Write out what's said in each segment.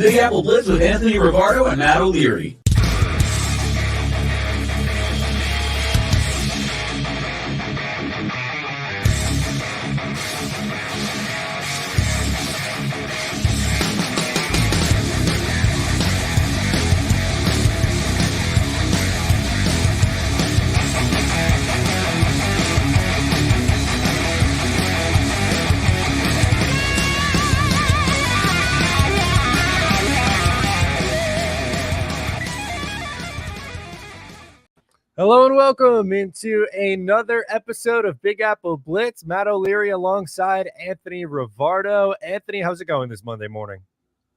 Big Apple Blitz with Anthony Rivardo and Matt O'Leary. Hello and welcome into another episode of Big Apple Blitz. Matt O'Leary alongside Anthony Rivardo. Anthony, how's it going this Monday morning?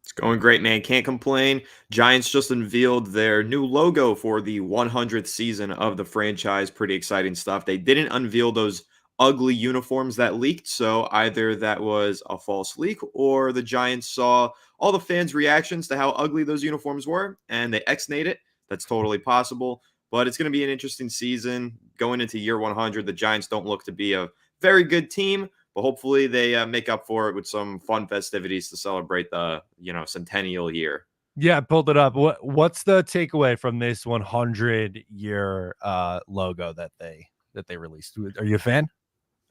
It's going great, man. Can't complain. Giants just unveiled their new logo for the 100th season of the franchise. Pretty exciting stuff. They didn't unveil those ugly uniforms that leaked, so either that was a false leak or the Giants saw all the fans' reactions to how ugly those uniforms were, and they ex-nayed it. That's totally possible. But it's going to be an interesting season. Going into year 100, the Giants don't look to be a very good team, but hopefully they make up for it with some fun festivities to celebrate the centennial year. Yeah, I pulled it up. What's the takeaway from this 100-year logo that they released? Are you a fan?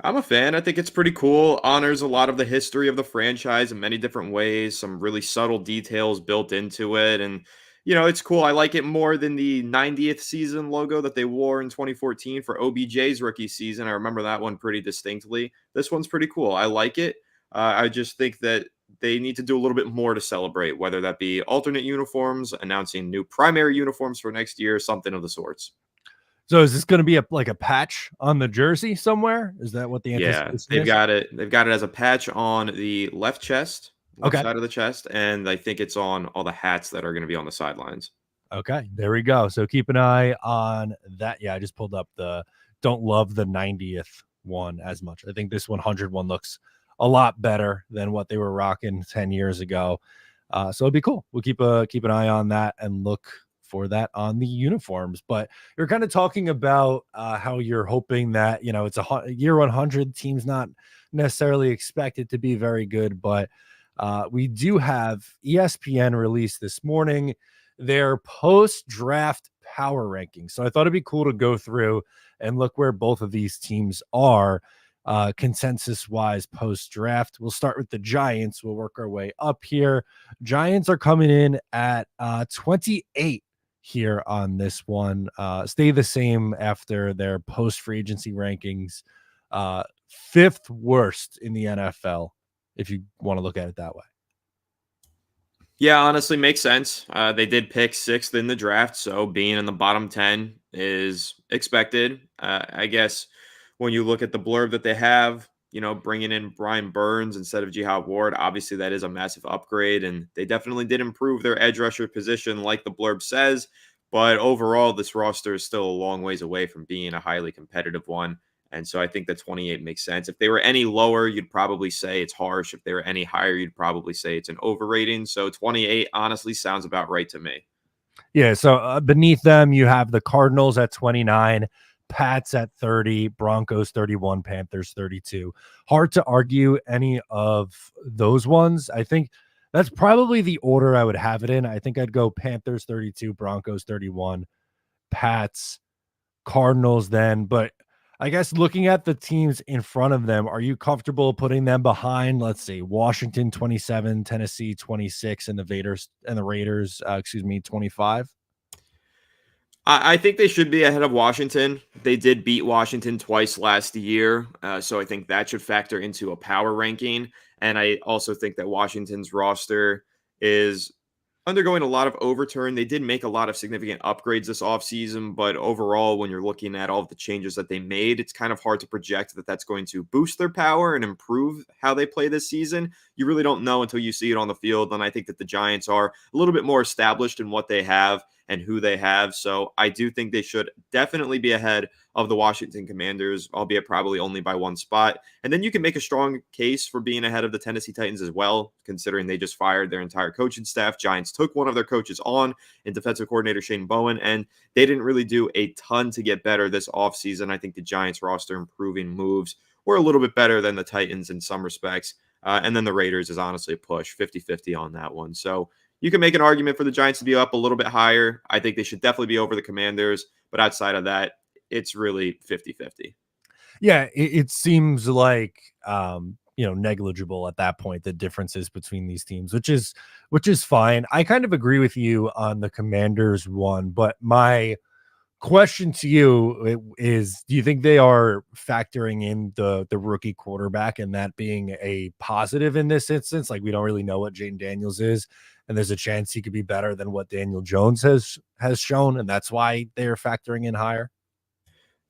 I'm a fan. I think it's pretty cool. Honors a lot of the history of the franchise in many different ways. Some really subtle details built into it, and it's cool. I like it more than the 90th season logo that they wore in 2014 for OBJ's rookie season. I remember that one pretty distinctly. This one's pretty cool. I like it. I just think that they need to do a little bit more to celebrate, whether that be alternate uniforms, announcing new primary uniforms for next year, something of the sorts. So is this going to be like a patch on the jersey somewhere? Is that what the anticipation is? They've got it as a patch on the left chest. Side of the chest, and I think it's on all the hats that are going to be on the sidelines. Okay, there we go. So keep an eye on that. Yeah, I just pulled up don't love the 90th one as much. I think this 100 one looks a lot better than what they were rocking 10 years ago. So it'd be cool. We'll keep an eye on that and look for that on the uniforms. But you're kind of talking about how you're hoping that, it's a year 100 team's not necessarily expected to be very good, but we do have ESPN released this morning their post-draft power rankings. So I thought it'd be cool to go through and look where both of these teams are consensus-wise post-draft. We'll start with the Giants. We'll work our way up here. Giants are coming in at 28 here on this one. Stay the same after their post-free agency rankings. Fifth worst in the NFL, if you want to look at it that way. Yeah, honestly, makes sense. They did pick 6th in the draft, so being in the bottom 10 is expected. I guess when you look at the blurb that they have, bringing in Brian Burns instead of Jihad Ward, obviously that is a massive upgrade, and they definitely did improve their edge rusher position like the blurb says, but overall, this roster is still a long ways away from being a highly competitive one. And so I think that 28 makes sense. If they were any lower, you'd probably say it's harsh. If they were any higher, you'd probably say it's an overrating. So 28 honestly sounds about right to me. Yeah, so beneath them, you have the Cardinals at 29, Pats at 30, Broncos 31, Panthers 32. Hard to argue any of those ones. I think that's probably the order I would have it in. I think I'd go Panthers 32, Broncos 31, Pats, Cardinals then, but I guess looking at the teams in front of them, are you comfortable putting them behind, let's see, Washington 27, Tennessee 26, and the Raiders, 25? I think they should be ahead of Washington. They did beat Washington twice last year, so I think that should factor into a power ranking. And I also think that Washington's roster is undergoing a lot of overturn. They did make a lot of significant upgrades this offseason, but overall, when you're looking at all of the changes that they made, it's kind of hard to project that that's going to boost their power and improve how they play this season. You really don't know until you see it on the field, and I think that the Giants are a little bit more established in what they have and who they have. So I do think they should definitely be ahead of the Washington Commanders, albeit probably only by one spot. And then you can make a strong case for being ahead of the Tennessee Titans as well, considering they just fired their entire coaching staff. Giants took one of their coaches on in defensive coordinator Shane Bowen, and they didn't really do a ton to get better this offseason. I think the Giants roster improving moves were a little bit better than the Titans in some respects. And then the Raiders is honestly a push, 50-50 on that one. So you can make an argument for the Giants to be up a little bit higher. I think they should definitely be over the Commanders. But outside of that, it's really 50-50. Yeah, it seems like negligible at that point, the differences between these teams, which is fine. I kind of agree with you on the Commanders one, but my question to you is, do you think they are factoring in the rookie quarterback and that being a positive in this instance? Like, we don't really know what Jaden Daniels is, and there's a chance he could be better than what Daniel Jones has shown, and that's why they're factoring in higher.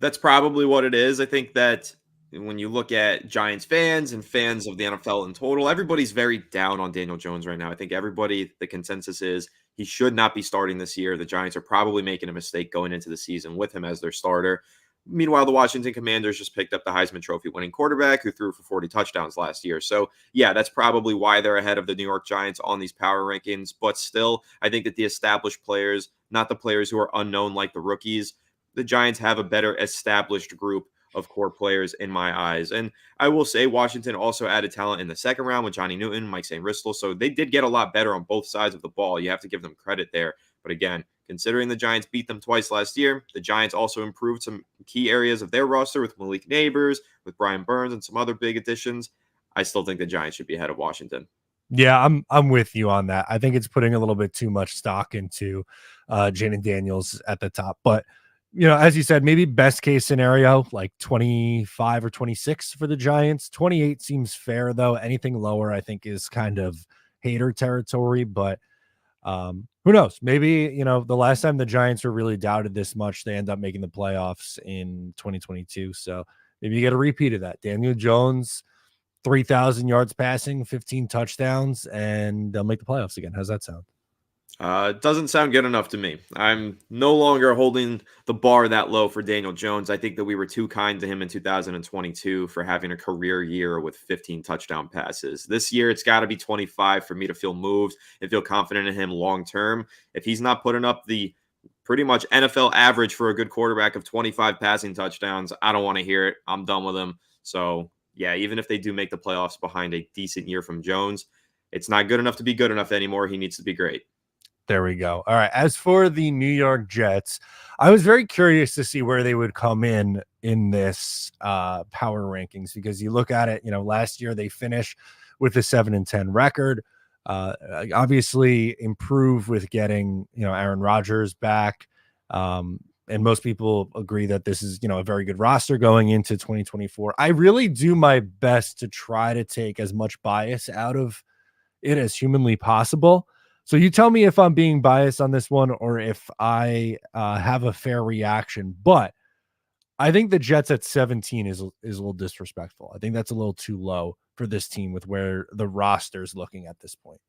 That's probably what it is. I think that when you look at Giants fans and fans of the NFL in total, everybody's very down on Daniel Jones right now. I think the consensus is he should not be starting this year. The Giants are probably making a mistake going into the season with him as their starter. Meanwhile, the Washington Commanders just picked up the Heisman Trophy winning quarterback who threw for 40 touchdowns last year. So, yeah, that's probably why they're ahead of the New York Giants on these power rankings. But still, I think that the established players, not the players who are unknown like the rookies, the Giants have a better established group of core players in my eyes. And I will say Washington also added talent in the second round with Johnny Newton, Mike St. Ristel. So they did get a lot better on both sides of the ball. You have to give them credit there. But again, considering the Giants beat them twice last year, the Giants also improved some key areas of their roster with Malik Neighbors, with Brian Burns, and some other big additions. I still think the Giants should be ahead of Washington. Yeah, I'm with you on that. I think it's putting a little bit too much stock into Jaden Daniels at the top. But, as you said, maybe best case scenario, like 25 or 26 for the Giants. 28 seems fair, though. Anything lower, I think, is kind of hater territory. But who knows? Maybe, the last time the Giants were really doubted this much, they end up making the playoffs in 2022. So maybe you get a repeat of that. Daniel Jones, 3,000 yards passing, 15 touchdowns, and they'll make the playoffs again. How's that sound? It doesn't sound good enough to me. I'm no longer holding the bar that low for Daniel Jones. I think that we were too kind to him in 2022 for having a career year with 15 touchdown passes. This year, it's got to be 25 for me to feel moved and feel confident in him long term. If he's not putting up the pretty much NFL average for a good quarterback of 25 passing touchdowns, I don't want to hear it. I'm done with him. So, yeah, even if they do make the playoffs behind a decent year from Jones, it's not good enough to be good enough anymore. He needs to be great. There we go. All right. As for the New York Jets, I was very curious to see where they would come in this power rankings, because you look at it, last year they finished with a 7-10 record. Obviously improved with getting, Aaron Rodgers back. And most people agree that this is, a very good roster going into 2024. I really do my best to try to take as much bias out of it as humanly possible. So you tell me if I'm being biased on this one or if I have a fair reaction. But I think the Jets at 17 is a little disrespectful. I think that's a little too low for this team with where the roster is looking at this point.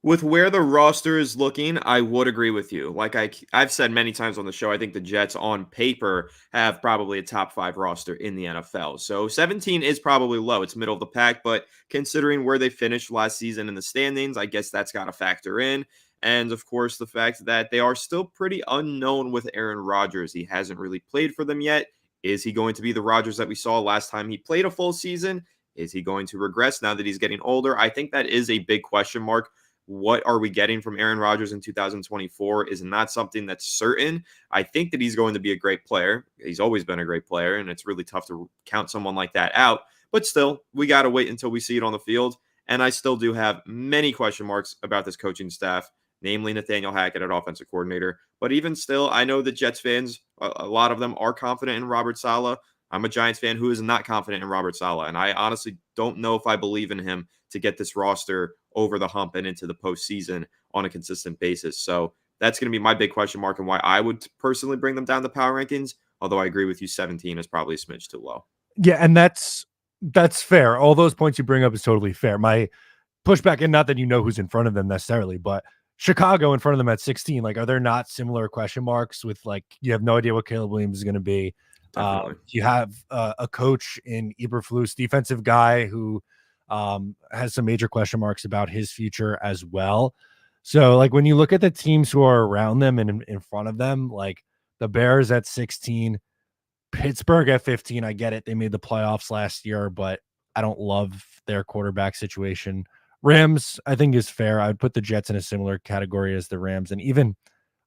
With where the roster is looking, I would agree with you. Like I've said many times on the show, I think the Jets on paper have probably a top 5 roster in the NFL. So 17 is probably low. It's middle of the pack, but considering where they finished last season in the standings, I guess that's got to factor in. And of course, the fact that they are still pretty unknown with Aaron Rodgers. He hasn't really played for them yet. Is he going to be the Rodgers that we saw last time he played a full season? Is he going to regress now that he's getting older? I think that is a big question mark. What are we getting from Aaron Rodgers in 2024 is not something that's certain. I think that he's going to be a great player. He's always been a great player, and it's really tough to count someone like that out. But still, we got to wait until we see it on the field. And I still do have many question marks about this coaching staff, namely Nathaniel Hackett at offensive coordinator. But even still, I know that Jets fans, a lot of them are confident in Robert Saleh. I'm a Giants fan who is not confident in Robert Saleh, and I honestly don't know if I believe in him to get this roster over the hump and into the postseason on a consistent basis. So that's going to be my big question mark and why I would personally bring them down the power rankings, although I agree with you, 17 is probably a smidge too low. Yeah, and that's fair. All those points you bring up is totally fair. My pushback, and not that you know who's in front of them necessarily, but Chicago in front of them at 16, like, are there not similar question marks with, like, you have no idea what Caleb Williams is going to be? You have a coach in Eberflus, defensive guy who has some major question marks about his future as well. So, like, when you look at the teams who are around them and in front of them, like the Bears at 16, Pittsburgh at 15, I get it. They made the playoffs last year, but I don't love their quarterback situation Rams, I think, is fair. I'd put the Jets in a similar category as the Rams. And even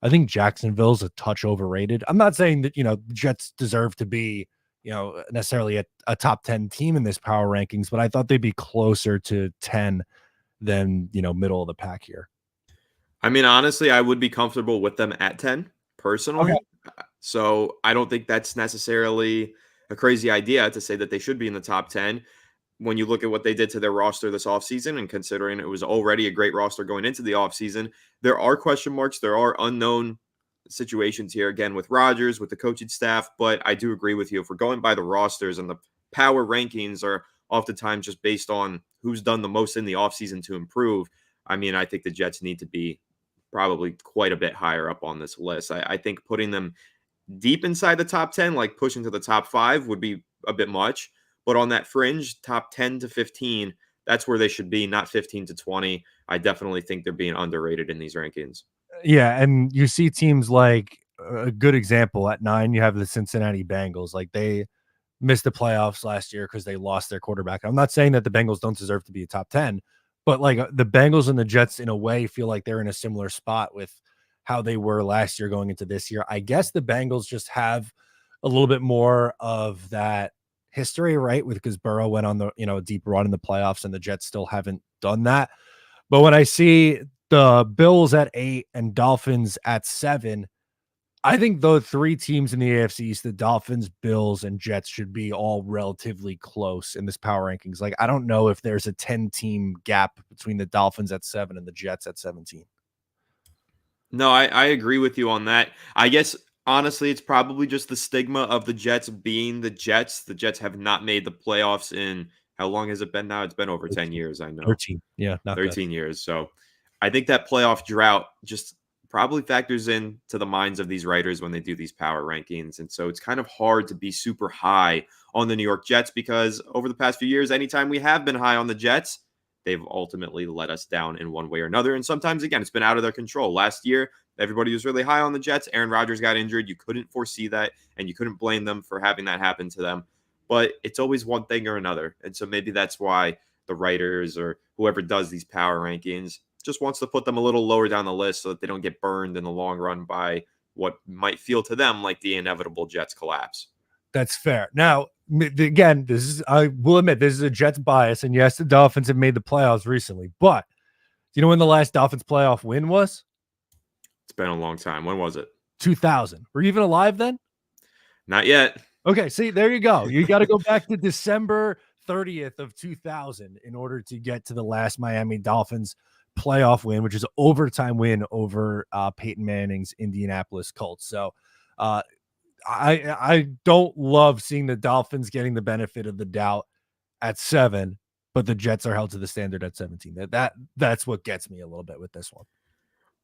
I think Jacksonville's a touch overrated. I'm not saying that, Jets deserve to be, necessarily a top 10 team in this power rankings, but I thought they'd be closer to 10 than, middle of the pack here. I mean, honestly, I would be comfortable with them at 10 personally. Okay. So I don't think that's necessarily a crazy idea to say that they should be in the top 10 when you look at what they did to their roster this offseason, and considering it was already a great roster going into the offseason, there are question marks. There are unknown situations here, again, with Rodgers, with the coaching staff. But I do agree with you. If we're going by the rosters, and the power rankings are oftentimes just based on who's done the most in the offseason to improve, I mean, I think the Jets need to be probably quite a bit higher up on this list. I think putting them deep inside the top 10, like pushing to the top 5, would be a bit much. But on that fringe, top 10 to 15, that's where they should be, not 15 to 20. I definitely think they're being underrated in these rankings. Yeah, and you see teams like a good example at 9, you have the Cincinnati Bengals. Like, they missed the playoffs last year because they lost their quarterback. I'm not saying that the Bengals don't deserve to be a top 10, but like the Bengals and the Jets in a way feel like they're in a similar spot with how they were last year going into this year. I guess the Bengals just have a little bit more of that history, right? Because Burrow went on the, a deep run in the playoffs, and the Jets still haven't done that. But when I see the Bills at 8 and Dolphins at 7, I think the 3 teams in the AFC East, the Dolphins, Bills, and Jets, should be all relatively close in this power rankings. Like, I don't know if there's a 10-team gap between the Dolphins at 7 and the Jets at 17. No, I agree with you on that. I guess, honestly, it's probably just the stigma of the Jets being the Jets. The Jets have not made the playoffs in, how long has it been now? It's been over 10 years, I know. 13. Yeah, not 13 years. So I think that playoff drought just probably factors in to the minds of these writers when they do these power rankings. And so it's kind of hard to be super high on the New York Jets, because over the past few years, anytime we have been high on the Jets, they've ultimately let us down in one way or another. And sometimes, again, it's been out of their control. Last year, everybody was really high on the Jets. Aaron Rodgers got injured. You couldn't foresee that, and you couldn't blame them for having that happen to them. But it's always one thing or another. And so maybe that's why the writers or whoever does these power rankings just wants to put them a little lower down the list so that they don't get burned in the long run by what might feel to them like the inevitable Jets collapse. That's fair. Now, again, I will admit, this is a Jets bias, and yes, the Dolphins have made the playoffs recently, but do you know when the last Dolphins playoff win was? It's been a long time. When was it? 2000. Were you even alive then? Not yet. Okay, see, there you go. You got to go back to December 30th of 2000 in order to get to the last Miami Dolphins playoff win, which is an overtime win over Peyton Manning's Indianapolis Colts. So I don't love seeing the Dolphins getting the benefit of the doubt at 7, but the Jets are held to the standard at 17. That's what gets me a little bit with this one.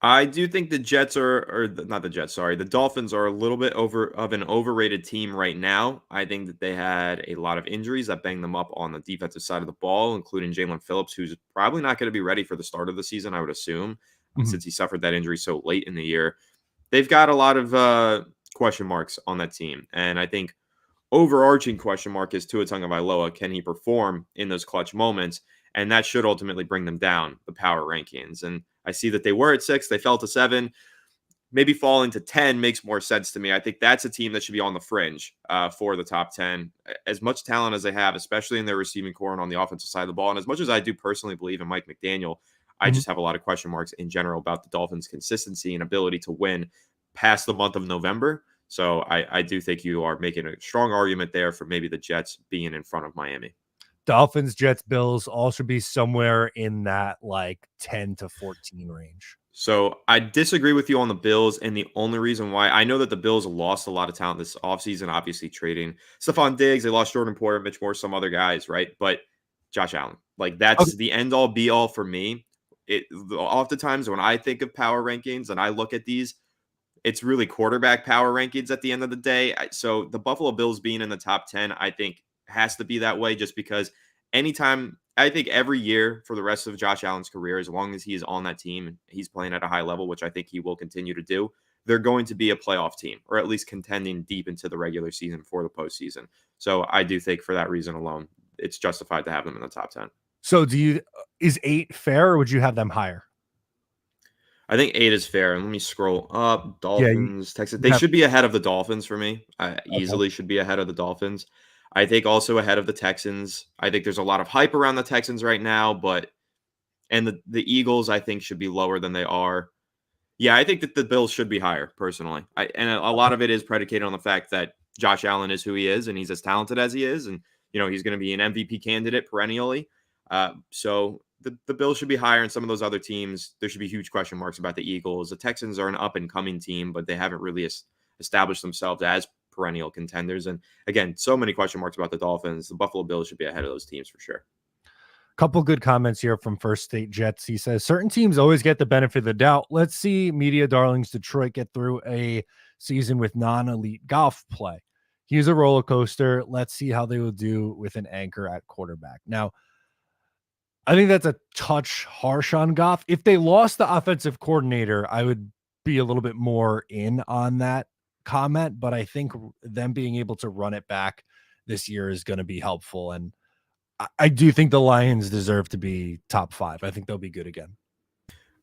I do think the Jets not the Jets, sorry. The Dolphins are a little bit of an overrated team right now. I think that they had a lot of injuries that banged them up on the defensive side of the ball, including Jalen Phillips, who's probably not going to be ready for the start of the season, I would assume, since he suffered that injury so late in the year. They've got a lot of question marks on that team. And I think overarching question mark is Tua Tagovailoa. Can he perform in those clutch moments? And that should ultimately bring them down the power rankings. And I see that they were at 6. They fell to 7. Maybe falling to 10 makes more sense to me. I think that's a team that should be on the fringe for the top 10. As much talent as they have, especially in their receiving core and on the offensive side of the ball, and as much as I do personally believe in Mike McDaniel, I just have a lot of question marks in general about the Dolphins' consistency and ability to win past the month of November. So I do think you are making a strong argument there for maybe the Jets being in front of Miami. Dolphins, Jets, Bills all should be somewhere in that like 10 to 14 range. So I disagree with you on the Bills, and the only reason why, I know that the Bills lost a lot of talent this offseason, obviously trading Stephon Diggs, they lost Jordan Poyer, Mitch Moore, some other guys, right? But Josh Allen, like that's the end all be all for me. Oftentimes when I think of power rankings and I look at these, it's really quarterback power rankings at the end of the day. So the Buffalo Bills being in the top 10, I think has to be that way, just because anytime, I think every year for the rest of Josh Allen's career, as long as he is on that team and he's playing at a high level, which I think he will continue to do, they're going to be a playoff team, or at least contending deep into the regular season for the postseason. So I do think for that reason alone, it's justified to have them in the top 10. So is 8 fair, or would you have them higher? I think 8 is fair. And let me scroll up. Yeah, Dolphins, Texas. you They have should be ahead of the Dolphins for me. okay. Easily should be ahead of the Dolphins. I think also ahead of the Texans. I think there's a lot of hype around the Texans right now, but and the Eagles I think should be lower than they are. Yeah, I think that the Bills should be higher personally. And a lot of it is predicated on the fact that Josh Allen is who he is and he's as talented as he is, and he's going to be an MVP candidate perennially. So the Bills should be higher, and some of those other teams there should be huge question marks about the Eagles. The Texans are an up and coming team, but they haven't really established themselves as perennial contenders. And again, so many question marks about the Dolphins. The Buffalo Bills should be ahead of those teams for sure. Couple good comments here from First State Jets. He says certain teams always get the benefit of the doubt. Let's see media darlings Detroit get through a season with non-elite golf play. He's a roller coaster. Let's see how they will do with an anchor at quarterback. Now, I think that's a touch harsh on Goff. If they lost the offensive coordinator, I would be a little bit more in on that comment, but I think them being able to run it back this year is going to be helpful. And I do think the Lions deserve to be top 5. I think they'll be good again.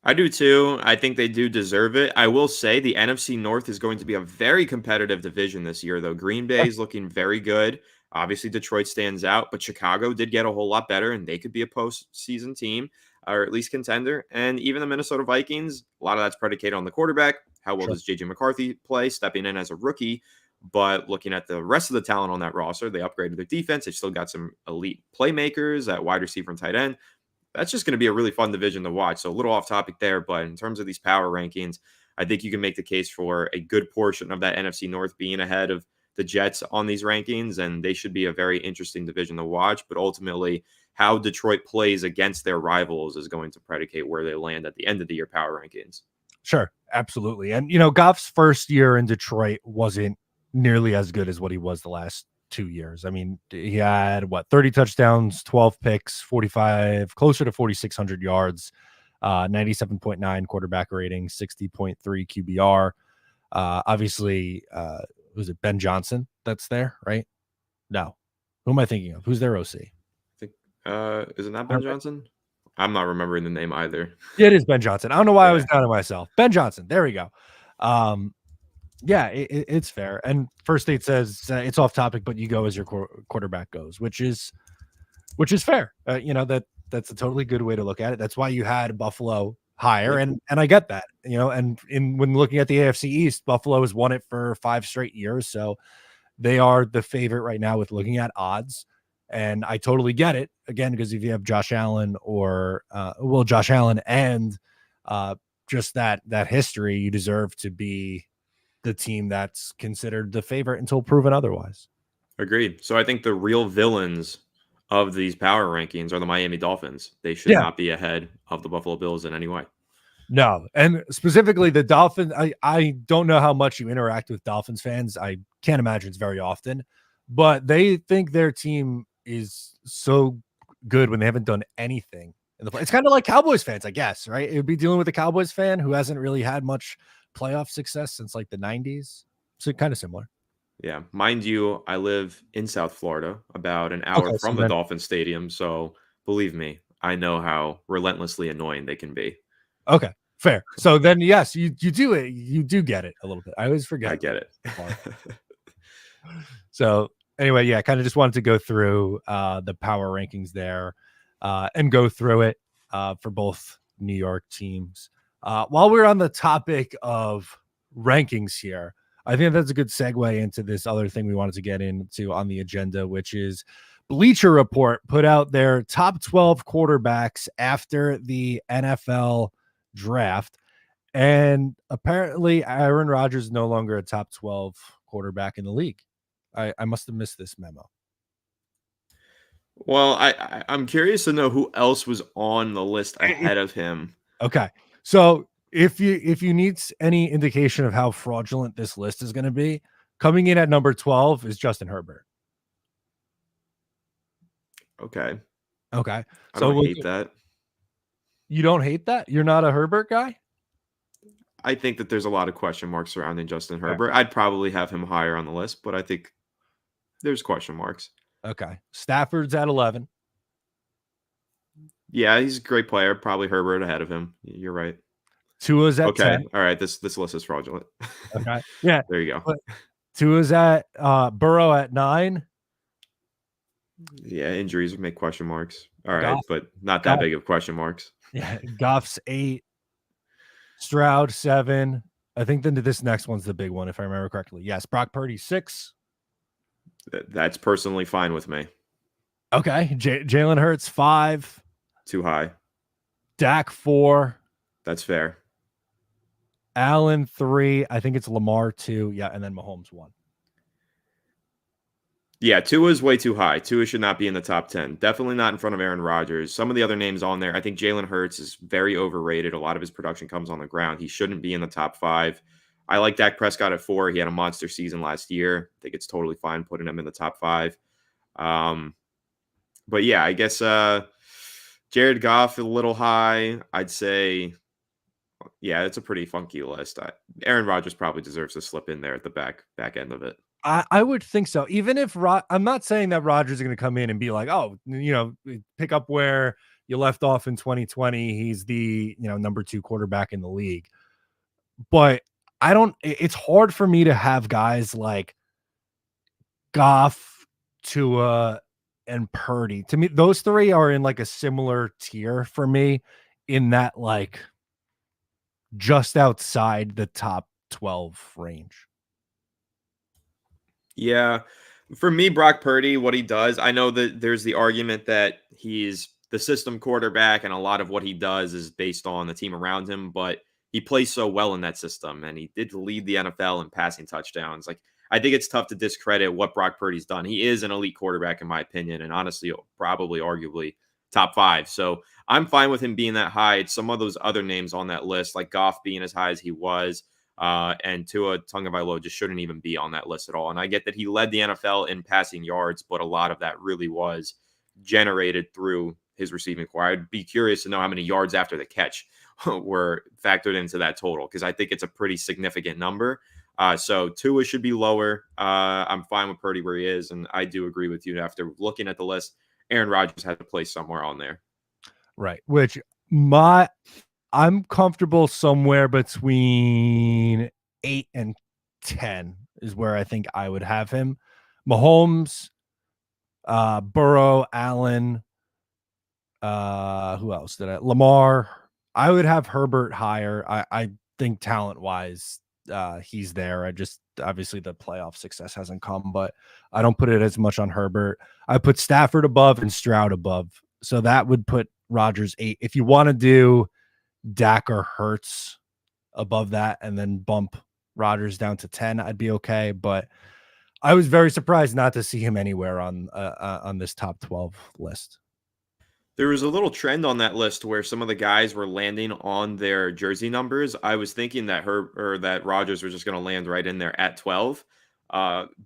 I do too. I think they do deserve it. I will say the NFC North is going to be a very competitive division this year, though. Green Bay is looking very good. Obviously, Detroit stands out, but Chicago did get a whole lot better, and they could be a postseason team, or at least contender. And even the Minnesota Vikings, a lot of that's predicated on the quarterback. How well does JJ McCarthy play, stepping in as a rookie? But looking at the rest of the talent on that roster, they upgraded their defense. They've still got some elite playmakers at wide receiver and tight end. That's just going to be a really fun division to watch. So a little off topic there, but in terms of these power rankings, I think you can make the case for a good portion of that NFC North being ahead of the Jets on these rankings, and they should be a very interesting division to watch. But ultimately, how Detroit plays against their rivals is going to predicate where they land at the end of the year power rankings. Sure, absolutely. And, Goff's first year in Detroit wasn't nearly as good as what he was the last 2 years. I mean, he had 30 touchdowns, 12 picks, 45, closer to 4,600 yards, 97.9 quarterback rating, 60.3 QBR. Obviously, was it Ben Johnson that's there, right? No. Who am I thinking of? Who's their OC? I think, is it not Ben Johnson? I'm not remembering the name either. Yeah, it is Ben Johnson. I don't know why I was down on myself. Ben Johnson. There we go. Yeah, it's fair. And First State says it's off topic, but you go as your quarterback goes, which is fair. That's a totally good way to look at it. That's why you had Buffalo higher, and I get that. And when looking at the AFC East, Buffalo has won it for 5 straight years, so they are the favorite right now with looking at odds. And I totally get it again, because if you have Josh Allen Josh Allen and just that history, you deserve to be the team that's considered the favorite until proven otherwise. Agreed. So I think the real villains of these power rankings are the Miami Dolphins. They should not be ahead of the Buffalo Bills in any way. No, and specifically the Dolphins. I don't know how much you interact with Dolphins fans. I can't imagine it's very often, but they think their team is so good when they haven't done anything in the play. It's kind of like Cowboys fans, I guess, right? It would be dealing with a Cowboys fan who hasn't really had much playoff success since like the 90s. So kind of similar. Yeah. Mind you, I live in South Florida, about an hour from the Dolphin Stadium. So believe me, I know how relentlessly annoying they can be. Okay, fair. So then, yes, you do it. You do get it a little bit. I always forget. I get it. So anyway, yeah, kind of just wanted to go through the power rankings there and go through it for both New York teams. While we're on the topic of rankings here, I think that's a good segue into this other thing we wanted to get into on the agenda, which is Bleacher Report put out their top 12 quarterbacks after the NFL draft. And apparently Aaron Rodgers is no longer a top 12 quarterback in the league. I must have missed this memo. Well, I'm curious to know who else was on the list ahead of him. Okay. So if you need any indication of how fraudulent this list is going to be, coming in at number 12 is Justin Herbert. Okay. Okay. I don't hate that. You don't hate that? You're not a Herbert guy? I think that there's a lot of question marks surrounding Justin Herbert. I'd probably have him higher on the list, but I think there's question marks. Okay. Stafford's at 11. Yeah, he's a great player. Probably Herbert ahead of him. You're right. Tua's at Okay. 10. All right. This list is fraudulent. Okay. Yeah. There you go. But Tua's at Burrow at 9. Yeah, injuries would make question marks. All right, Goff, but not that Goff, big of question marks. yeah, Goff's 8. Stroud 7. I think then this next one's the big one, if I remember correctly. Yes, Brock Purdy 6. That's personally fine with me. Okay. Jalen Hurts 5. Too high. Dak 4. That's fair. Allen 3. I think it's Lamar 2. Yeah, and then Mahomes 1. Yeah, Tua is way too high. Tua should not be in the top 10. Definitely not in front of Aaron Rodgers. Some of the other names on there, I think Jalen Hurts is very overrated. A lot of his production comes on the ground. He shouldn't be in the top 5. I like Dak Prescott at 4. He had a monster season last year. I think it's totally fine putting him in the top 5. But yeah, I guess Jared Goff a little high. I'd say, yeah, it's a pretty funky list. Aaron Rodgers probably deserves to slip in there at the back end of it. I would think so. Even if I'm not saying that Rodgers is going to come in and be like, oh, pick up where you left off in 2020. He's the, number 2 quarterback in the league. But it's hard for me to have guys like Goff, Tua, and Purdy. To me, those 3 are in like a similar tier for me in that like just outside the top 12 range. Yeah. For me, Brock Purdy, what he does, I know that there's the argument that he's the system quarterback and a lot of what he does is based on the team around him, but he plays so well in that system and he did lead the NFL in passing touchdowns. Like, I think it's tough to discredit what Brock Purdy's done. He is an elite quarterback, in my opinion, and honestly, probably arguably top 5. So I'm fine with him being that high. It's some of those other names on that list, like Goff being as high as he was. And Tua Tagovailoa just shouldn't even be on that list at all. And I get that he led the NFL in passing yards, but a lot of that really was generated through his receiving core. I'd be curious to know how many yards after the catch were factored into that total, because I think it's a pretty significant number. So Tua should be lower. I'm fine with Purdy where he is, and I do agree with you. After looking at the list, Aaron Rodgers had to place somewhere on there. Right, which I'm comfortable somewhere between 8 and 10 is where I think I would have him. Mahomes, Burrow, Allen, who else did I? Lamar. I would have Herbert higher. I think talent-wise, he's there. I just, obviously the playoff success hasn't come, but I don't put it as much on Herbert. I put Stafford above and Stroud above. So that would put Rodgers 8. If you want to do Dak or Hurts above that and then bump Rodgers down to 10, I'd be okay. But I was very surprised not to see him anywhere on this top 12 list. There was a little trend on that list where some of the guys were landing on their jersey numbers. I was thinking that that Rodgers was just going to land right in there at 12,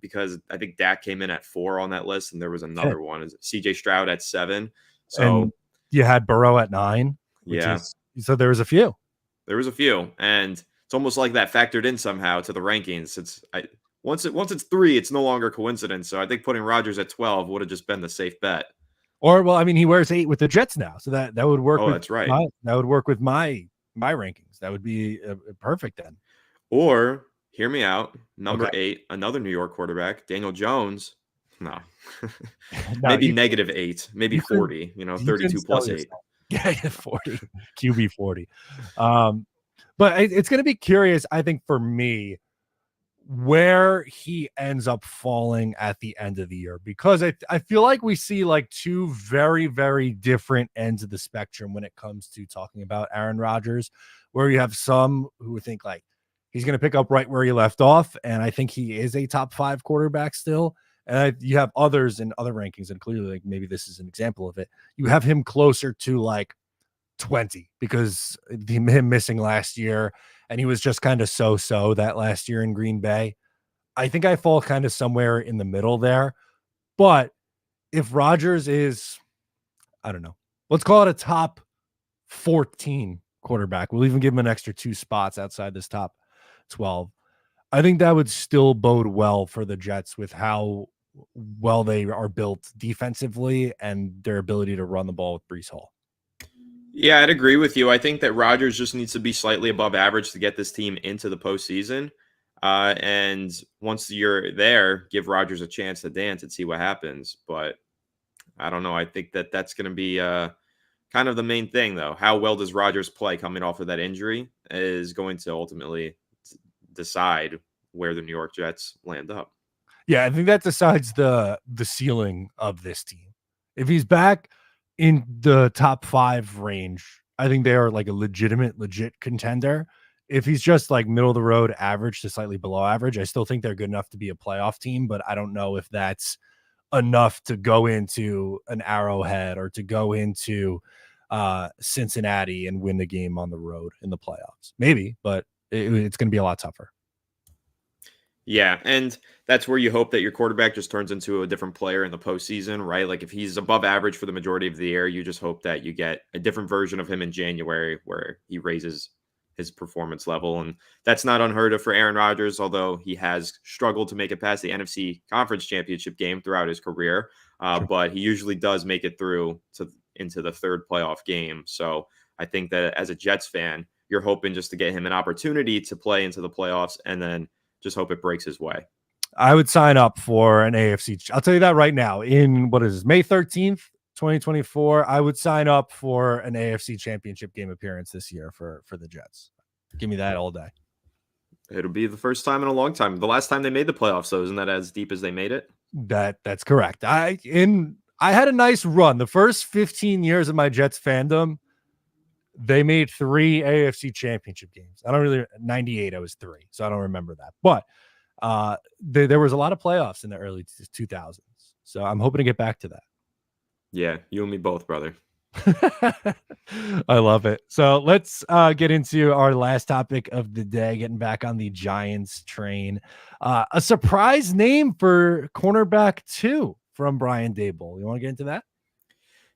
because I think Dak came in at 4 on that list, and there was another one. Is CJ Stroud at 7? So and you had Burrow at 9. Yeah. So there was a few. There was a few, and it's almost like that factored in somehow to the rankings. Once it's 3, it's no longer coincidence. So I think putting Rodgers at 12 would have just been the safe bet. Or, well, I mean, he wears 8 with the Jets now, so that would work. Oh, that's right. That would work with my rankings. That would be perfect then. Or, hear me out, number 8, another New York quarterback, Daniel Jones. No, maybe -8, maybe 40. 32 plus 8. Yeah, 40 QB 40. But it's going to be curious, I think, for me, where he ends up falling at the end of the year, because I feel like we see like 2 very, very different ends of the spectrum when it comes to talking about Aaron Rodgers, where you have some who think like he's going to pick up right where he left off, and I think he is a top 5 quarterback still. And you have others in other rankings, and clearly, like, maybe this is an example of it. You have him closer to like 20 because him missing last year, and he was just kind of so that last year in Green Bay. I think I fall kind of somewhere in the middle there. But if Rodgers is, I don't know, let's call it a top 14 quarterback. We'll even give him an extra 2 spots outside this top 12. I think that would still bode well for the Jets with how well they are built defensively and their ability to run the ball with Breece Hall. Yeah, I'd agree with you. I think that Rodgers just needs to be slightly above average to get this team into the postseason. And once you're there, give Rodgers a chance to dance and see what happens. But I don't know. I think that that's going to be kind of the main thing, though. How well does Rodgers play coming off of that injury is going to ultimately decide where the New York Jets land up. Yeah, I think that decides the ceiling of this team. If he's back in the top 5 range, I think they are like a legit contender. If he's just like middle of the road, average to slightly below average, I still think they're good enough to be a playoff team, but I don't know if that's enough to go into an Arrowhead or to go into Cincinnati and win the game on the road in the playoffs. Maybe, but it's going to be a lot tougher. Yeah, and that's where you hope that your quarterback just turns into a different player in the postseason, right? Like if he's above average for the majority of the year, you just hope that you get a different version of him in January where he raises his performance level. And that's not unheard of for Aaron Rodgers, although he has struggled to make it past the NFC Conference Championship game throughout his career. Sure. But he usually does make it through into the third playoff game. So I think that as a Jets fan, you're hoping just to get him an opportunity to play into the playoffs and then just hope it breaks his way. I would sign up for an AFC. I'll tell you that right now. In what is this, May 13th, 2024, I would sign up for an AFC Championship game appearance this year for the Jets. Give me that all day. It'll be the first time in a long time. The last time they made the playoffs, though, isn't that as deep as they made it? That's correct. I had a nice run. The first 15 years of my Jets fandom, they made 3 AFC Championship games. 98, I was 3, so I don't remember that. But there was a lot of playoffs in the early 2000s. So I'm hoping to get back to that. Yeah, you and me both, brother. I love it. So let's get into our last topic of the day, getting back on the Giants train. A surprise name for cornerback 2 from Brian Daboll. You want to get into that?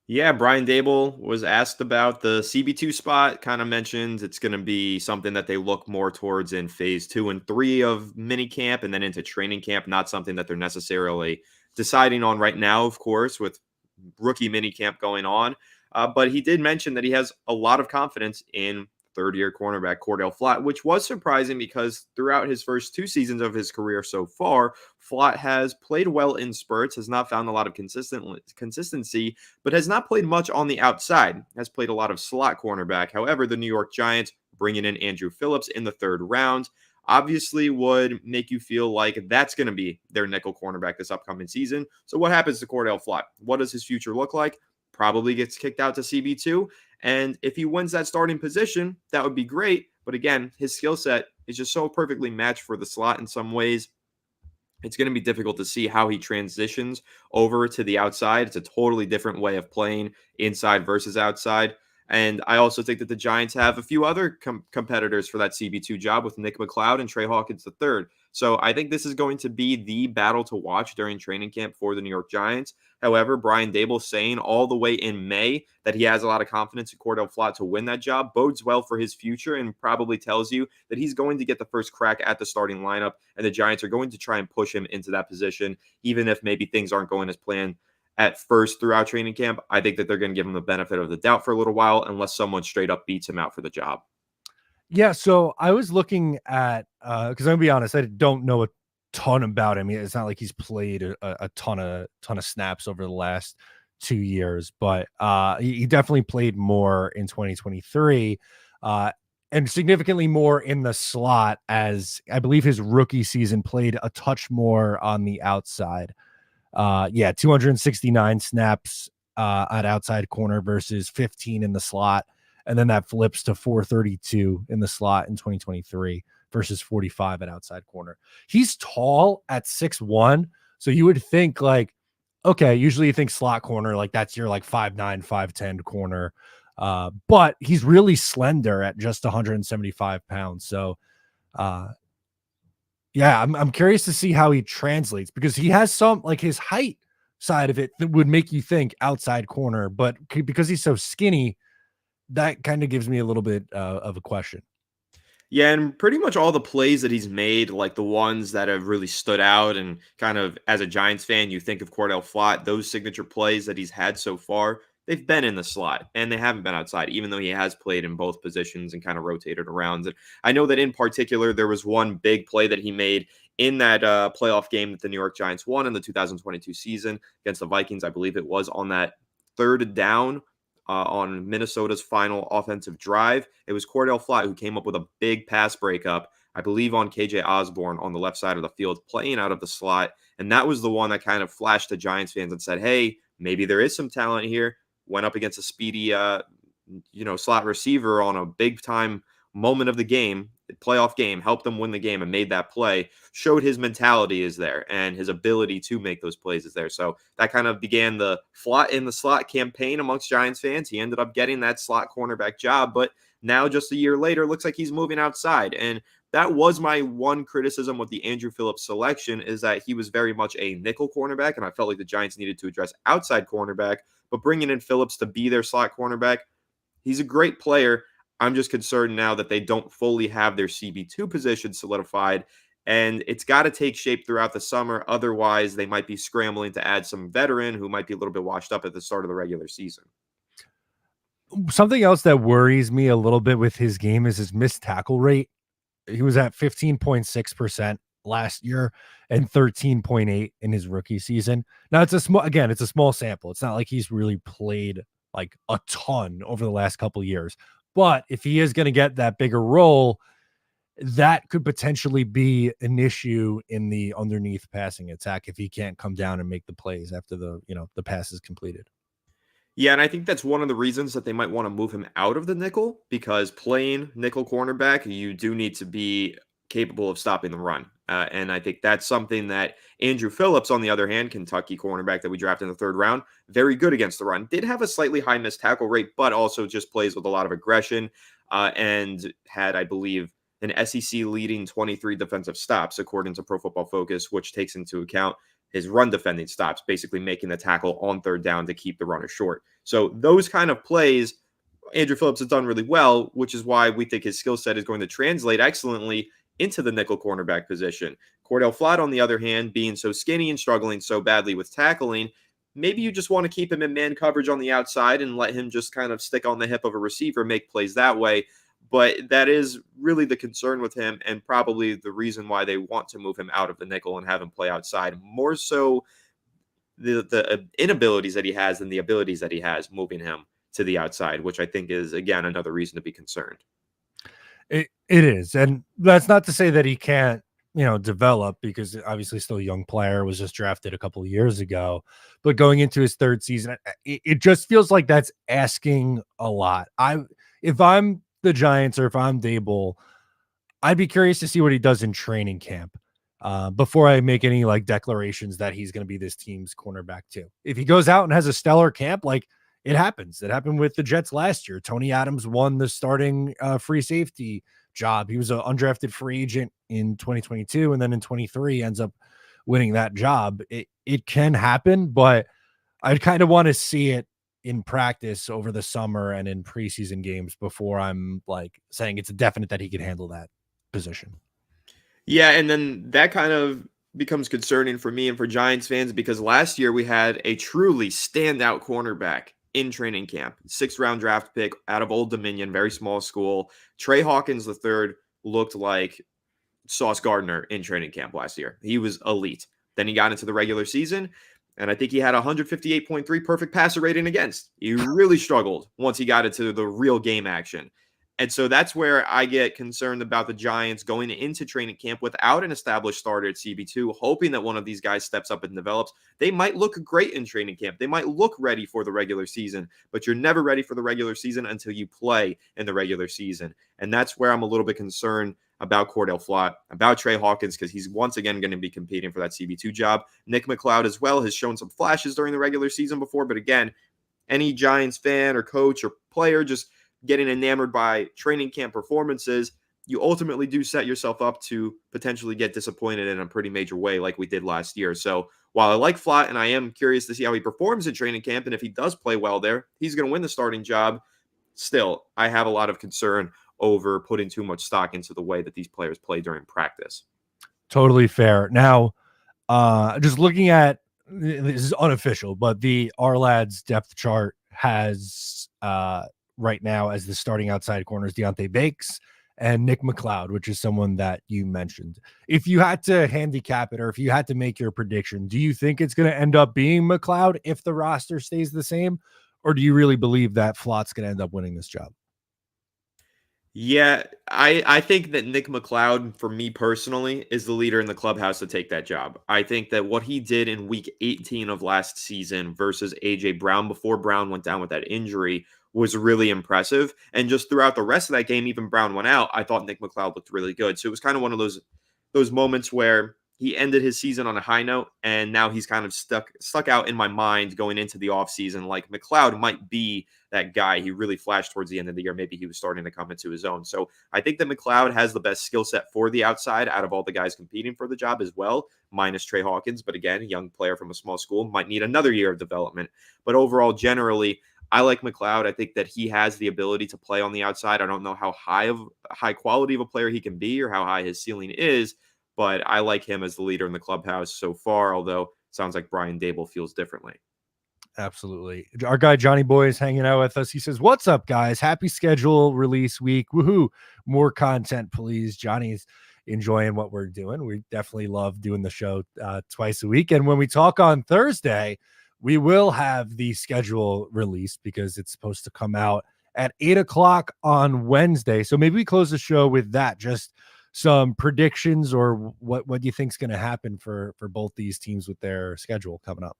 Yeah, Brian Daboll was asked about the CB2 spot, kind of mentioned it's going to be something that they look more towards in phase 2 and 3 of minicamp and then into training camp, not something that they're necessarily deciding on right now, of course, with rookie minicamp going on. But he did mention that he has a lot of confidence in third-year cornerback Cordell Flott, which was surprising because throughout his first 2 seasons of his career so far, Flott has played well in spurts, has not found a lot of consistency, but has not played much on the outside, has played a lot of slot cornerback. However, the New York Giants bringing in Andrew Phillips in the 3rd round obviously would make you feel like that's going to be their nickel cornerback this upcoming season. So what happens to Cordell Flott? What does his future look like? Probably gets kicked out to CB2. And if he wins that starting position, that would be great. But again, his skill set is just so perfectly matched for the slot in some ways. It's going to be difficult to see how he transitions over to the outside. It's a totally different way of playing inside versus outside. And I also think that the Giants have a few other competitors for that CB2 job with Nick McLeod and Trey Hawkins III. So I think this is going to be the battle to watch during training camp for the New York Giants. However, Brian Daboll saying all the way in May that he has a lot of confidence in Cordell Flott to win that job bodes well for his future and probably tells you that he's going to get the first crack at the starting lineup, and the Giants are going to try and push him into that position, even if maybe things aren't going as planned at first throughout training camp. I think that they're going to give him the benefit of the doubt for a little while unless someone straight up beats him out for the job. Yeah, so I was looking at because I'm gonna be honest, I don't know a ton about him. It's not like he's played a ton of snaps over the last 2 years, but he definitely played more in 2023 and significantly more in the slot, as I believe his rookie season played a touch more on the outside. 269 snaps at outside corner versus 15 in the slot. And then that flips to 432 in the slot in 2023 versus 45 at outside corner. He's tall at 6'1". So you would think like, okay, usually you think slot corner, like that's your like 5'9", 5'10" corner. But he's really slender at just 175 pounds. So I'm curious to see how he translates, because he has some, like his height side of it that would make you think outside corner, but because he's so skinny, that kind of gives me a little bit of a question. Yeah, and pretty much all the plays that he's made, like the ones that have really stood out and kind of as a Giants fan, you think of Cordell Flott, those signature plays that he's had so far they've been in the slot and they haven't been outside, even though he has played in both positions and kind of rotated around. And I know that in particular, there was one big play that he made in that playoff game that the New York Giants won in the 2022 season against the Vikings. I believe it was on that third down on Minnesota's final offensive drive. It was Cordell Flott who came up with a big pass breakup, I believe on KJ Osborne on the left side of the field, playing out of the slot. And that was the one that kind of flashed to Giants fans and said, hey, maybe there is some talent here. Went up against a speedy, slot receiver on a big time moment of the game, playoff game, helped them win the game and made that play, showed his mentality is there and his ability to make those plays is there. So that kind of began the Flott in the slot campaign amongst Giants fans. He ended up getting that slot cornerback job, but now just a year later, looks like he's moving outside. And that was my one criticism with the Andrew Phillips selection, is that he was very much a nickel cornerback, and I felt like the Giants needed to address outside cornerback, but bringing in Phillips to be their slot cornerback, he's a great player. I'm just concerned now that they don't fully have their CB2 position solidified, and it's got to take shape throughout the summer. Otherwise, they might be scrambling to add some veteran who might be a little bit washed up at the start of the regular season. Something else that worries me a little bit with his game is his missed tackle rate. He was at 15.6% last year and 13.8 in his rookie season. Now it's a small sample. It's not like he's really played like a ton over the last couple of years, but if he is going to get that bigger role, that could potentially be an issue in the underneath passing attack if he can't come down and make the plays after the pass is completed. Yeah, and I think that's one of the reasons that they might want to move him out of the nickel, because playing nickel cornerback, you do need to be capable of stopping the run. And I think that's something that Andrew Phillips, on the other hand, Kentucky cornerback that we drafted in the third round, very good against the run. Did have a slightly high missed tackle rate, but also just plays with a lot of aggression and had, I believe, an SEC leading 23 defensive stops, according to Pro Football Focus, which takes into account his run defending stops, basically making the tackle on third down to keep the runner short. So those kind of plays, Andrew Phillips has done really well, which is why we think his skill set is going to translate excellently into the nickel cornerback position. Cordell Flott, on the other hand, being so skinny and struggling so badly with tackling, maybe you just want to keep him in man coverage on the outside and let him just kind of stick on the hip of a receiver, make plays that way. But that is really the concern with him, and probably the reason why they want to move him out of the nickel and have him play outside. More so the inabilities that he has than the abilities that he has moving him to the outside, which I think is, again, another reason to be concerned. It is. And that's not to say that he can't, develop, because obviously still a young player, was just drafted a couple of years ago, but going into his third season, it just feels like that's asking a lot. If I'm the Giants or if I'm Dable, I'd be curious to see what he does in training camp before I make any like declarations that he's going to be this team's cornerback too. If he goes out and has a stellar camp, like it happens. It happened with the Jets last year. Tony Adams won the starting free safety job. He was an undrafted free agent in 2022, and then in 23 ends up winning that job. It can happen, but I'd kind of want to see it in practice over the summer and in preseason games before I'm like saying it's a definite that he can handle that position. Yeah, and then that kind of becomes concerning for me and for Giants fans, because last year we had a truly standout cornerback in training camp, 6th round draft pick out of Old Dominion, very small school. Trey Hawkins III looked like Sauce Gardner in training camp last year. He was elite. Then he got into the regular season, and I think he had 158.3 perfect passer rating against. He really struggled once he got into the real game action. And so that's where I get concerned about the Giants going into training camp without an established starter at CB2, hoping that one of these guys steps up and develops. They might look great in training camp. They might look ready for the regular season, but you're never ready for the regular season until you play in the regular season. And that's where I'm a little bit concerned about Cordell Flott, about Trey Hawkins, because he's once again going to be competing for that CB2 job. Nick McLeod as well has shown some flashes during the regular season before, but again, any Giants fan or coach or player just getting enamored by training camp performances, you ultimately do set yourself up to potentially get disappointed in a pretty major way like we did last year. So while I like Flott and I am curious to see how he performs in training camp, and if he does play well there, he's going to win the starting job. Still, I have a lot of concern over putting too much stock into the way that these players play during practice. Totally fair. Now, just looking at, this is unofficial, but the Ourlads depth chart has right now as the starting outside corners Deontay Banks and Nick McLeod, which is someone that you mentioned. If you had to handicap it, or if you had to make your prediction, do you think it's going to end up being McLeod if the roster stays the same? Or do you really believe that Flott's going to end up winning this job? Yeah, I think that Nick McLeod, for me personally, is the leader in the clubhouse to take that job. I think that what he did in week 18 of last season versus AJ Brown before Brown went down with that injury was really impressive. And just throughout the rest of that game, even Brown went out, I thought Nick McLeod looked really good. So it was kind of one of those moments where he ended his season on a high note, and now he's kind of stuck out in my mind going into the offseason. Like McLeod might be that guy. He really flashed towards the end of the year. Maybe he was starting to come into his own. So I think that McLeod has the best skill set for the outside out of all the guys competing for the job as well, minus Trey Hawkins. But again, a young player from a small school might need another year of development. But overall, generally, I like McLeod. I think that he has the ability to play on the outside. I don't know how high quality of a player he can be or how high his ceiling is, but I like him as the leader in the clubhouse so far, although it sounds like Brian Dable feels differently. Absolutely. Our guy Johnny Boy is hanging out with us. He says, "What's up, guys? Happy schedule release week. Woohoo. More content, please." Johnny's enjoying what we're doing. We definitely love doing the show twice a week. And when we talk on Thursday, we will have the schedule released because it's supposed to come out at 8:00 on Wednesday. So maybe we close the show with that. Just some predictions or what do you think is going to happen for both these teams with their schedule coming up?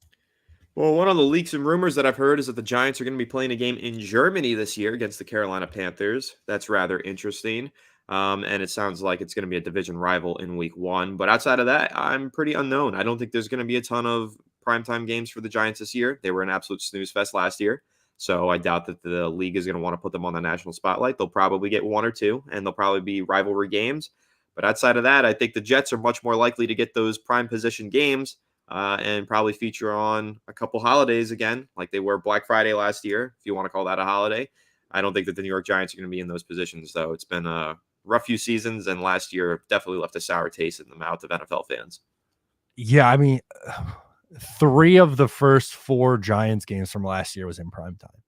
Well, one of the leaks and rumors that I've heard is that the Giants are going to be playing a game in Germany this year against the Carolina Panthers. That's rather interesting. And it sounds like it's going to be a division rival in week 1. But outside of that, I'm pretty unknown. I don't think there's going to be a ton of primetime games for the Giants this year. They were an absolute snooze fest last year. So I doubt that the league is going to want to put them on the national spotlight. They'll probably get 1 or 2, and they'll probably be rivalry games. But outside of that, I think the Jets are much more likely to get those prime position games and probably feature on a couple holidays again, like they were Black Friday last year, if you want to call that a holiday. I don't think that the New York Giants are going to be in those positions, though. It's been a rough few seasons, and last year definitely left a sour taste in the mouth of NFL fans. Yeah, I mean, 3 of the first 4 Giants games from last year was in primetime.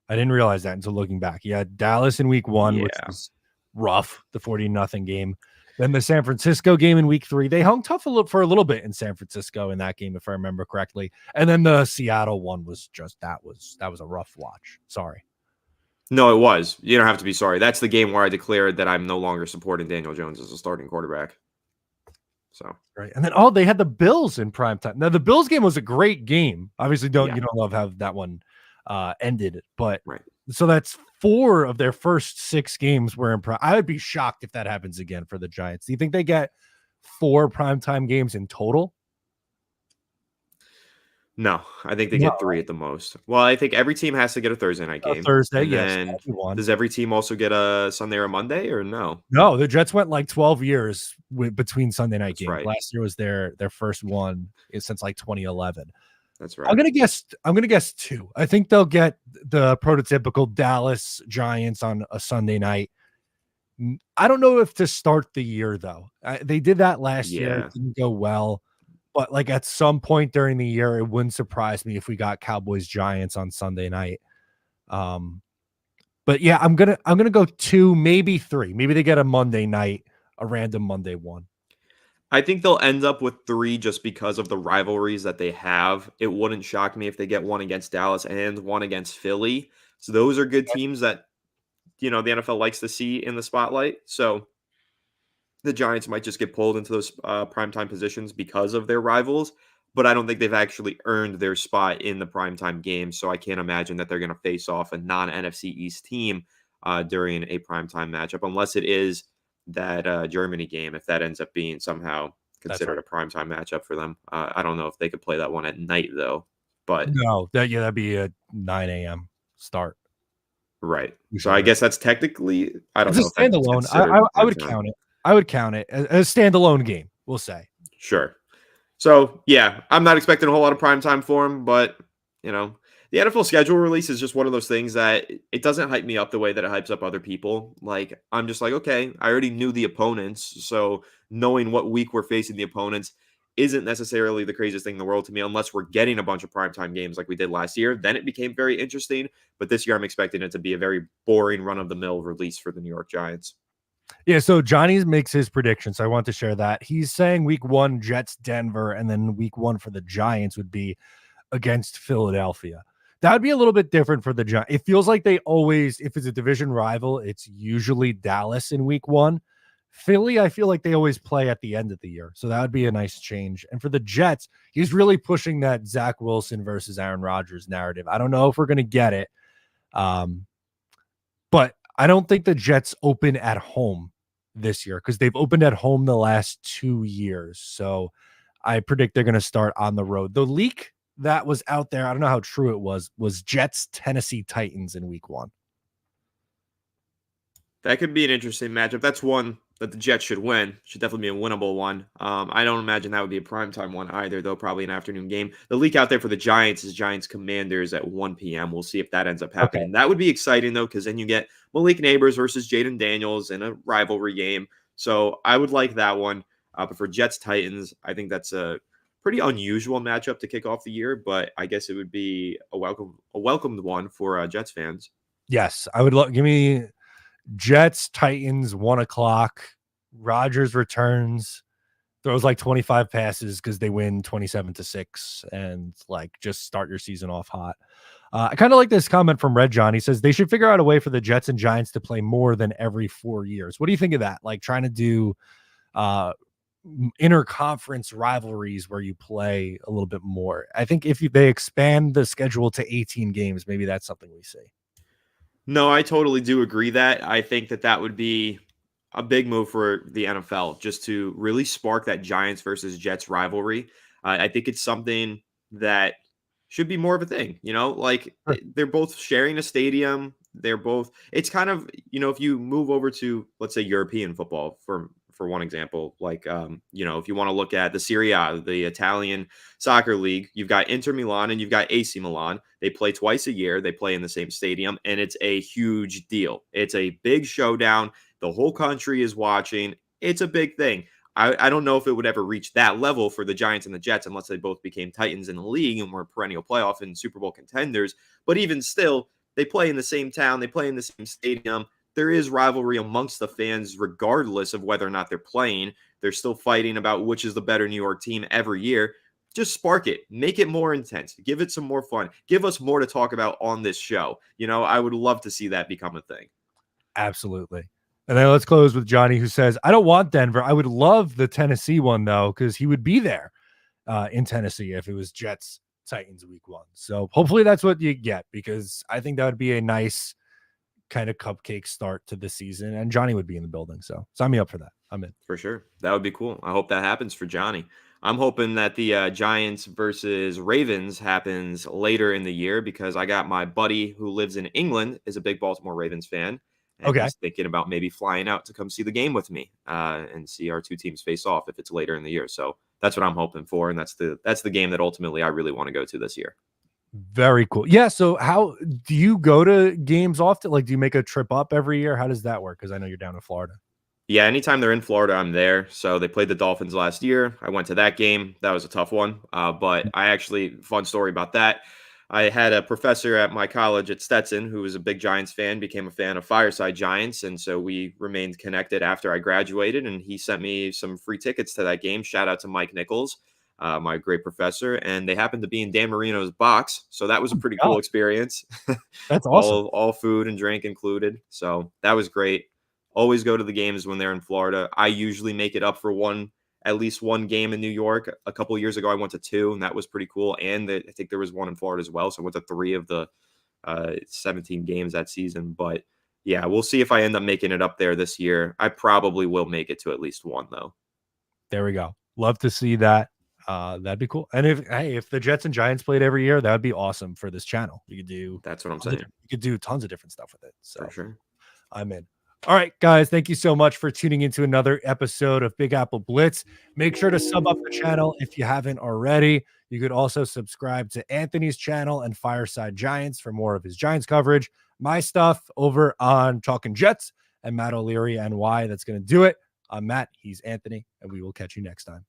I didn't realize that until looking back. You had Dallas in week 1, which was rough, the 40-0 game. Then the San Francisco game in week 3, they hung tough for a little bit in San Francisco in that game, if I remember correctly. And then the Seattle one was just that was a rough watch. Sorry. No, it was. You don't have to be sorry. That's the game where I declared that I'm no longer supporting Daniel Jones as a starting quarterback. So right, and then they had the Bills in primetime. Now the Bills game was a great game. Obviously, you don't love how that one ended, but right. So that's 4 of their first 6 games were in prime. I would be shocked if that happens again for the Giants. Do you think they get 4 primetime games in total? No, I think they get 3 at the most. Well, I think every team has to get a Thursday night game. Thursday, yes. And does every team also get a Sunday or Monday, or no? No, the Jets went like 12 years between Sunday night games. Right. Last year was their first one since like 2011. That's right. I'm gonna guess 2. I think they'll get the prototypical Dallas Giants on a Sunday night. I don't know if to start the year though. They did that last year. It didn't go well, but like at some point during the year, it wouldn't surprise me if we got Cowboys Giants on Sunday night. But yeah, I'm gonna go 2, maybe 3. Maybe they get a Monday night, a random Monday one. I think they'll end up with 3 just because of the rivalries that they have. It wouldn't shock me if they get one against Dallas and one against Philly. So those are good teams that, the NFL likes to see in the spotlight. So the Giants might just get pulled into those primetime positions because of their rivals. But I don't think they've actually earned their spot in the primetime game. So I can't imagine that they're going to face off a non-NFC East team during a primetime matchup, unless it is that Germany game, if that ends up being somehow considered a primetime matchup for them. I don't know if they could play that one at night though, but no, that'd be a 9 a.m. start. Right. So I guess that's technically, I don't know. It's a standalone. I would count it. I would count it as a standalone game, we'll say. Sure. So yeah, I'm not expecting a whole lot of primetime for him, but the NFL schedule release is just one of those things that it doesn't hype me up the way that it hypes up other people. Like, I'm just like, okay, I already knew the opponents. So knowing what week we're facing the opponents isn't necessarily the craziest thing in the world to me unless we're getting a bunch of primetime games like we did last year. Then it became very interesting. But this year I'm expecting it to be a very boring run-of-the-mill release for the New York Giants. Yeah, so Johnny makes his prediction, so I want to share that. He's saying week 1, Jets, Denver, and then week 1 for the Giants would be against Philadelphia. That would be a little bit different for the Giants. It feels like they always, if it's a division rival, it's usually Dallas in week 1. Philly, I feel like they always play at the end of the year, so that would be a nice change. And for the Jets, he's really pushing that Zach Wilson versus Aaron Rodgers narrative. I don't know if we're going to get it, but I don't think the Jets open at home this year because they've opened at home the last 2 years. So I predict they're going to start on the road. The leak that was out there, I don't know how true it was Jets, Tennessee Titans in week 1. That could be an interesting matchup. That's one that the Jets should win. Should definitely be a winnable one. I don't imagine that would be a primetime one either, though, probably an afternoon game. The leak out there for the Giants is Giants Commanders at 1 p.m. We'll see if that ends up happening. Okay. That would be exciting, though, because then you get Malik Neighbors versus Jaden Daniels in a rivalry game. So I would like that one. But for Jets Titans, I think that's a pretty unusual matchup to kick off the year, but I guess it would be a welcomed one for Jets fans. Yes, I would give me Jets, Titans, 1 o'clock. Rodgers returns, throws like 25 passes because they win 27-6, and like just start your season off hot. I kind of like this comment from Red John. He says they should figure out a way for the Jets and Giants to play more than every 4 years. What do you think of that? Like trying to do interconference rivalries where you play a little bit more. I think if they expand the schedule to 18 games, maybe that's something we see. No, I totally do agree that. I think that would be a big move for the NFL just to really spark that Giants versus Jets rivalry. I think it's something that should be more of a thing, like they're both sharing a stadium. They're both, it's kind of, if you move over to, let's say, European football for one example, like, if you want to look at the Serie A, the Italian soccer league, you've got Inter Milan and you've got AC Milan. They play twice a year. They play in the same stadium, and it's a huge deal. It's a big showdown. The whole country is watching. It's a big thing. I don't know if it would ever reach that level for the Giants and the Jets unless they both became Titans in the league and were perennial playoff and Super Bowl contenders. But even still, they play in the same town. They play in the same stadium. There is rivalry amongst the fans, regardless of whether or not they're playing. They're still fighting about which is the better New York team every year. Just spark it. Make it more intense. Give it some more fun. Give us more to talk about on this show. I would love to see that become a thing. Absolutely. And then let's close with Johnny, who says, I don't want Denver. I would love the Tennessee one, though, because he would be there in Tennessee if it was Jets Titans week 1. So hopefully that's what you get, because I think that would be a nice kind of cupcake start to the season, and Johnny would be in the building. So sign me up for that. I'm in. For sure. That would be cool. I hope that happens for Johnny. I'm hoping that the Giants versus Ravens happens later in the year, because I got my buddy who lives in England is a big Baltimore Ravens fan. And he's thinking about maybe flying out to come see the game with me and see our two teams face off if it's later in the year. So that's what I'm hoping for. And that's the game that ultimately I really want to go to this year. Very cool. Yeah. So how do you go to games often? Like, do you make a trip up every year? How does that work? Because I know you're down in Florida. Yeah, anytime they're in Florida, I'm there. So they played the Dolphins last year. I went to that game. That was a tough one. But fun story about that. I had a professor at my college at Stetson who was a big Giants fan, became a fan of Fireside Giants. And so we remained connected after I graduated, and he sent me some free tickets to that game. Shout out to Mike Nichols, my great professor. And they happened to be in Dan Marino's box. So that was a pretty cool experience. That's awesome. all food and drink included. So that was great. Always go to the games when they're in Florida. I usually make it up for at least one game in New York. A couple of years ago, I went to 2, and that was pretty cool. And I think there was one in Florida as well. So I went to 3 of the 17 games that season. But yeah, we'll see if I end up making it up there this year. I probably will make it to at least one, though. There we go. Love to see that. That'd be cool. And if the Jets and Giants played every year, that would be awesome for this channel. You could do. That's what I'm saying. You could do tons of different stuff with it. So for sure. I'm in. All right, guys, thank you so much for tuning into another episode of Big Apple Blitz. Make sure to sub up the channel if you haven't already. You could also subscribe to Anthony's channel and Fireside Giants for more of his Giants coverage. My stuff over on Talking Jets and Matt O'Leary NY. That's going to do it. I'm Matt. He's Anthony, and we will catch you next time.